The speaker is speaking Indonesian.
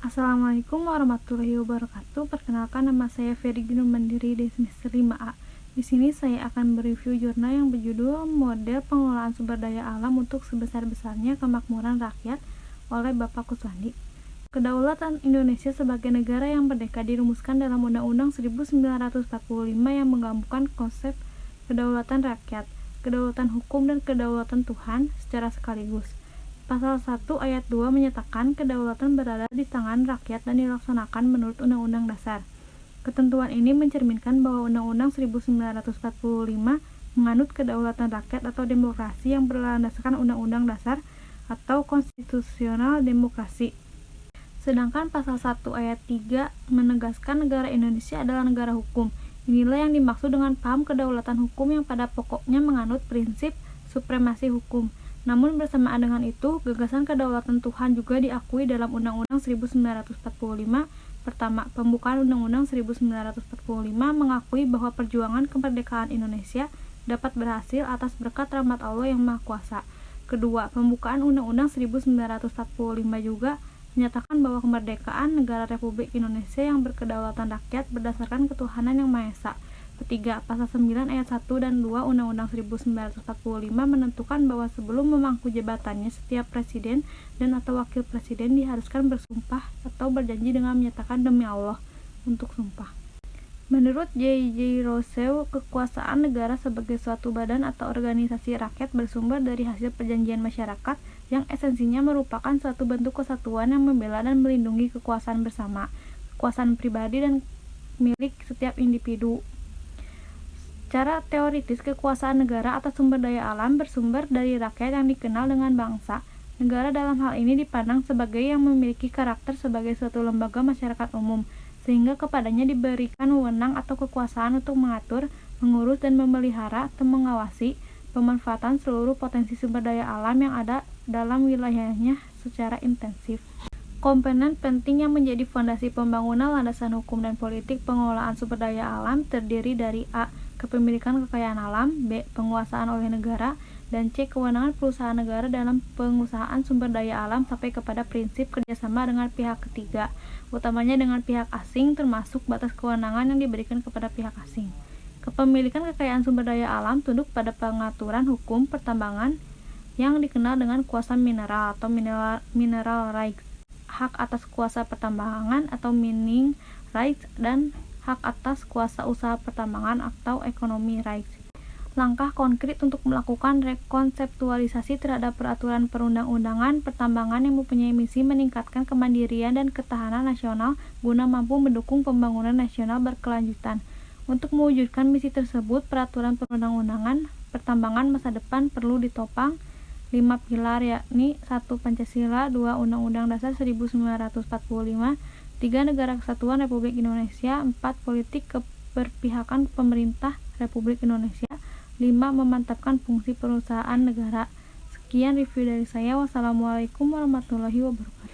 Assalamualaikum warahmatullahi wabarakatuh. Perkenalkan, nama saya Ferry Gunung Mandiri dari semester 5A. Di sini saya akan mereview jurnal yang berjudul Model Pengelolaan Sumber Daya Alam untuk Sebesar-Besarnya Kemakmuran Rakyat oleh Bapak Kuswandi. Kedaulatan Indonesia sebagai negara yang merdeka dirumuskan dalam Undang-Undang 1945 yang menggabungkan konsep kedaulatan rakyat, kedaulatan hukum, dan kedaulatan Tuhan secara sekaligus. Pasal 1 ayat 2 menyatakan kedaulatan berada di tangan rakyat dan dilaksanakan menurut Undang-Undang Dasar. Ketentuan ini mencerminkan bahwa Undang-Undang 1945 menganut kedaulatan rakyat atau demokrasi yang berlandaskan Undang-Undang Dasar atau konstitusional demokrasi. Sedangkan pasal 1 ayat 3 menegaskan negara Indonesia adalah negara hukum. Inilah yang dimaksud dengan paham kedaulatan hukum yang pada pokoknya menganut prinsip supremasi hukum. Namun bersamaan dengan itu, gagasan kedaulatan Tuhan juga diakui dalam Undang-Undang 1945. Pertama, pembukaan Undang-Undang 1945 mengakui bahwa perjuangan kemerdekaan Indonesia dapat berhasil atas berkat rahmat Allah yang Maha Kuasa. Kedua, pembukaan Undang-Undang 1945 juga menyatakan bahwa kemerdekaan negara Republik Indonesia yang berkedaulatan rakyat berdasarkan ketuhanan yang Maha Esa. Ketiga, pasal 9 ayat 1 dan 2 Undang-Undang 1945 menentukan bahwa sebelum memangku jabatannya setiap presiden dan atau wakil presiden diharuskan bersumpah atau berjanji dengan menyatakan demi Allah untuk sumpah. Menurut J.J. Rousseau, kekuasaan negara sebagai suatu badan atau organisasi rakyat bersumber dari hasil perjanjian masyarakat yang esensinya merupakan suatu bentuk kesatuan yang membela dan melindungi kekuasaan bersama, kekuasaan pribadi dan milik setiap individu. Secara teoritis, kekuasaan negara atas sumber daya alam bersumber dari rakyat yang dikenal dengan bangsa. Negara dalam hal ini dipandang sebagai yang memiliki karakter sebagai suatu lembaga masyarakat umum, sehingga kepadanya diberikan wewenang atau kekuasaan untuk mengatur, mengurus, dan memelihara atau mengawasi pemanfaatan seluruh potensi sumber daya alam yang ada dalam wilayahnya secara intensif. Komponen penting yang menjadi fondasi pembangunan landasan hukum dan politik pengelolaan sumber daya alam terdiri dari A. Kepemilikan kekayaan alam, B. Penguasaan oleh negara, dan C. Kewenangan perusahaan negara dalam pengusahaan sumber daya alam sampai kepada prinsip kerjasama dengan pihak ketiga, utamanya dengan pihak asing, termasuk batas kewenangan yang diberikan kepada pihak asing. Kepemilikan kekayaan sumber daya alam tunduk pada pengaturan hukum pertambangan yang dikenal dengan kuasa mineral atau mineral rights, hak atas kuasa pertambangan atau mining rights, dan hak atas kuasa usaha pertambangan atau economy rights. Langkah konkret untuk melakukan rekonseptualisasi terhadap peraturan perundang-undangan pertambangan yang mempunyai misi meningkatkan kemandirian dan ketahanan nasional guna mampu mendukung pembangunan nasional berkelanjutan. Untuk mewujudkan misi tersebut, peraturan perundang-undangan pertambangan masa depan perlu ditopang 5 pilar, yakni 1. Pancasila, 2. Undang-Undang Dasar 1945, 3. Negara Kesatuan Republik Indonesia, 4. Politik keberpihakan pemerintah Republik Indonesia, 5. Memantapkan fungsi perusahaan negara. Sekian review dari saya. Wassalamualaikum warahmatullahi wabarakatuh.